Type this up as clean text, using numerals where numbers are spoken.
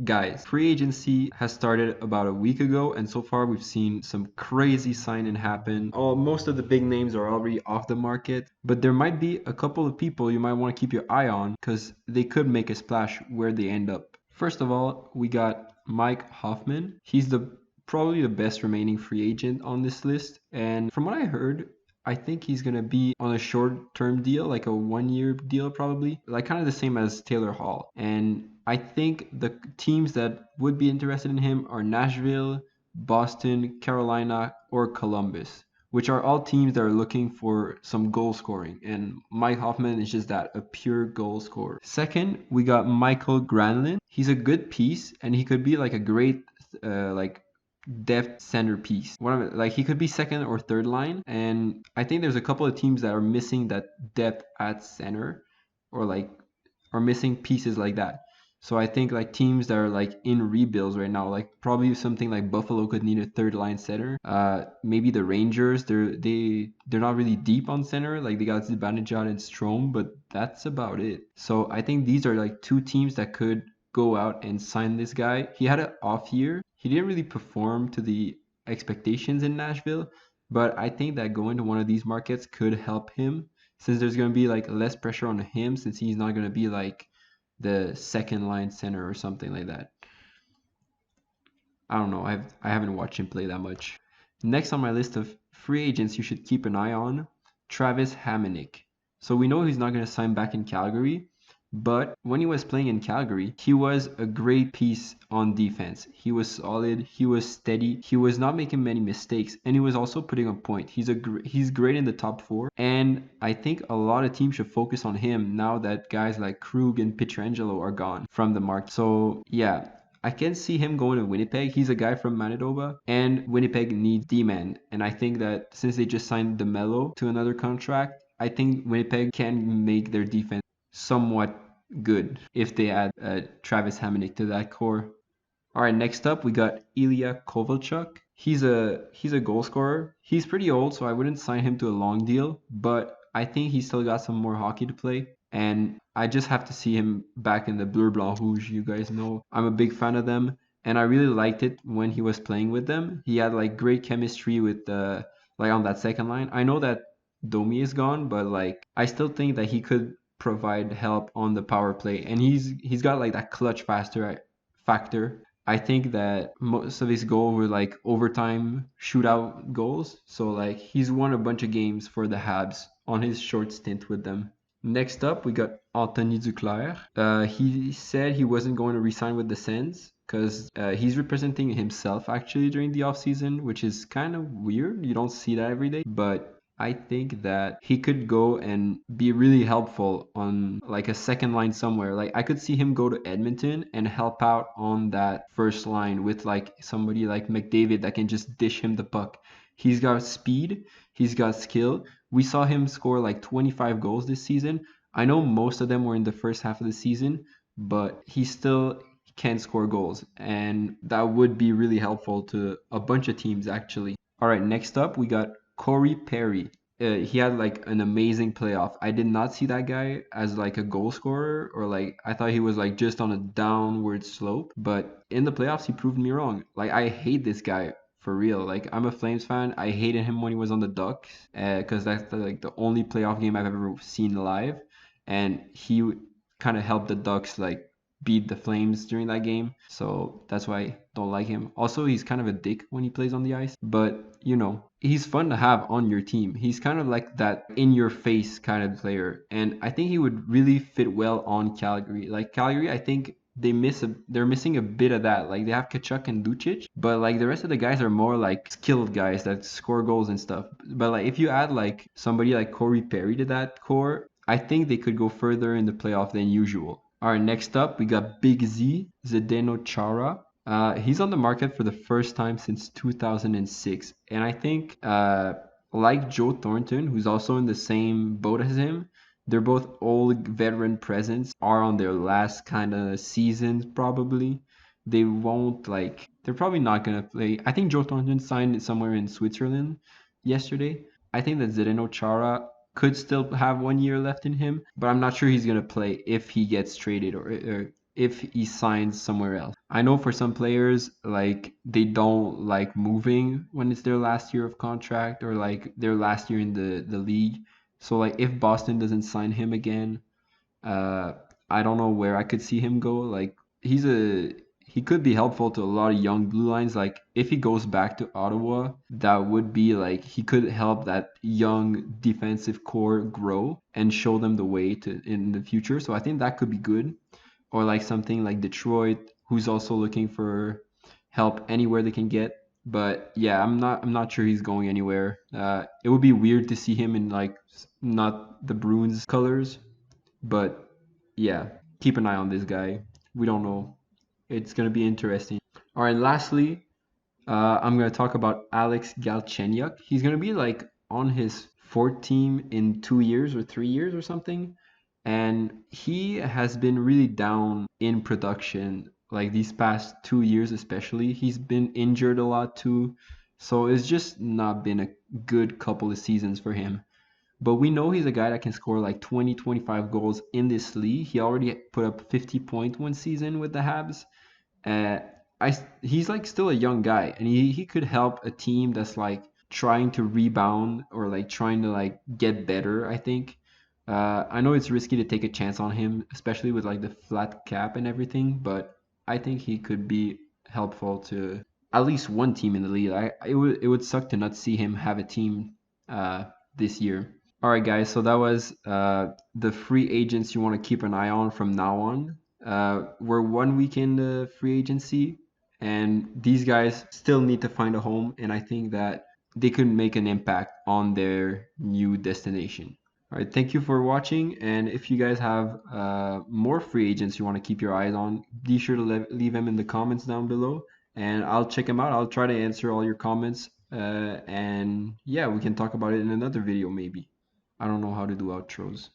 Guys, free agency has started about a week ago, and so far we've seen some crazy signing happen. Most of the big names are already off the market, but there might be a couple of people you might want to keep your eye on because they could make a splash where they end up. First of all, we got Mike Hoffman. He's probably the best remaining free agent on this list, and from what I heard, I think he's gonna be on a short-term deal, like a one-year deal probably, like kind of the same as Taylor Hall. And I think the teams that would be interested in him are Nashville, Boston, Carolina, or Columbus, which are all teams that are looking for some goal scoring. And Mike Hoffman is just that, a pure goal scorer. Second, we got Mikael Granlund. He's a good piece, and he could be like a great like depth centerpiece. Like he could be second or third line, and I think there's a couple of teams that are missing that depth at center, or like are missing pieces like that. So I think like teams that are like in rebuilds right now, like probably something like Buffalo could need a third line center. Maybe the Rangers, they're not really deep on center. Like they got Zibanejad and Strome, but that's about it. So I think these are like two teams that could go out and sign this guy. He had an off year. He didn't really perform to the expectations in Nashville, but I think that going to one of these markets could help him since there's going to be like less pressure on him since he's not going to be like the second line center or something like that. I don't know. I haven't watched him play that much. Next on my list of free agents you should keep an eye on, Travis Hamonic. So we know he's not going to sign back in Calgary, but when he was playing in Calgary, he was a great piece on defense. He was solid, he was steady, he was not making many mistakes, and he was also putting a point. He's great in the top four, and I think a lot of teams should focus on him now that guys like Krug and Pietrangelo are gone from the market. So yeah, I can see him going to Winnipeg. He's a guy from Manitoba, and Winnipeg needs D-man. And I think that since they just signed DeMello to another contract, I think Winnipeg can make their defense somewhat good if they add Travis Hamonic to that core. All right, next up we got Ilya Kovalchuk. He's a goal scorer. He's pretty old, so I wouldn't sign him to a long deal, but I think he's still got some more hockey to play. And I just have to see him back in the Bleu Blanc Rouge. You guys know I'm a big fan of them, and I really liked it when he was playing with them. He had like great chemistry with like on that second line. I know that Domi is gone, but like I still think that he could provide help on the power play, and he's got like that clutch factor. I think that most of his goals were like overtime shootout goals. So like he's won a bunch of games for the Habs on his short stint with them. Next up, we got Anthony Duclair. He said he wasn't going to resign with the Sens because he's representing himself actually during the offseason, which is kind of weird. You don't see that every day. But I think that he could go and be really helpful on like a second line somewhere. Like I could see him go to Edmonton and help out on that first line with like somebody like McDavid that can just dish him the puck. He's got speed, he's got skill. We saw him score like 25 goals this season. I know most of them were in the first half of the season, but he still can score goals, and that would be really helpful to a bunch of teams actually. All right, next up we got Corey Perry. He had like an amazing playoff. I did not see that guy as like a goal scorer, or like I thought he was like just on a downward slope, but in the playoffs he proved me wrong. Like I hate this guy for real. Like I'm a Flames fan. I hated him when he was on the Ducks because that's like the only playoff game I've ever seen live, and he kind of helped the Ducks like beat the Flames during that game. So that's why I don't like him. Also, he's kind of a dick when he plays on the ice, but you know, he's fun to have on your team. He's kind of like that in your face kind of player, and I think he would really fit well on Calgary. Like Calgary, I think they're missing a bit of that. Like they have Kachuk and Lucic, but like the rest of the guys are more like skilled guys that score goals and stuff. But like if you add like somebody like Corey Perry to that core, I think they could go further in the playoff than usual. All right, next up we got Big Z, Zdeno Chara. He's on the market for the first time since 2006, and I think like Joe Thornton, who's also in the same boat as him, they're both old veteran presence, are on their last kind of seasons probably. They won't like, they're probably not gonna play. I think Joe Thornton signed somewhere in Switzerland yesterday. I think that Zdeno Chara could still have 1 year left in him, but I'm not sure he's gonna play if he gets traded or if he signs somewhere else. I know for some players, like they don't like moving when it's their last year of contract or like their last year in the league. So like if Boston doesn't sign him again, uh, I don't know where I could see him go. Like he's a he could be helpful to a lot of young blue lines. Like if he goes back to Ottawa, that would be like he could help that young defensive core grow and show them the way to in the future. So I think that could be good. Or like something like Detroit, who's also looking for help anywhere they can get. But yeah, I'm not sure he's going anywhere. It would be weird to see him in like not the Bruins colors, but yeah, keep an eye on this guy. We don't know. It's gonna be interesting. All right, lastly, I'm gonna talk about Alex Galchenyuk. He's gonna be like on his fourth team in 2 years or 3 years or something, and he has been really down in production like these past 2 years especially. He's been injured a lot too, so it's just not been a good couple of seasons for him. But we know he's a guy that can score like 20, 25 goals in this league. He already put up 50 points one season with the Habs. Uh, he's like still a young guy, and he could help a team that's like trying to rebound or like trying to like get better, I think. I know it's risky to take a chance on him, especially with like the flat cap and everything, but I think he could be helpful to at least one team in the league. It would suck to not see him have a team this year. All right, guys. So that was the free agents you want to keep an eye on from now on. We're 1 week in the free agency, and these guys still need to find a home. And I think that they could make an impact on their new destination. All right. Thank you for watching. And if you guys have more free agents you want to keep your eyes on, be sure to leave them in the comments down below, and I'll check them out. I'll try to answer all your comments. And yeah, we can talk about it in another video maybe. I don't know how to do outros.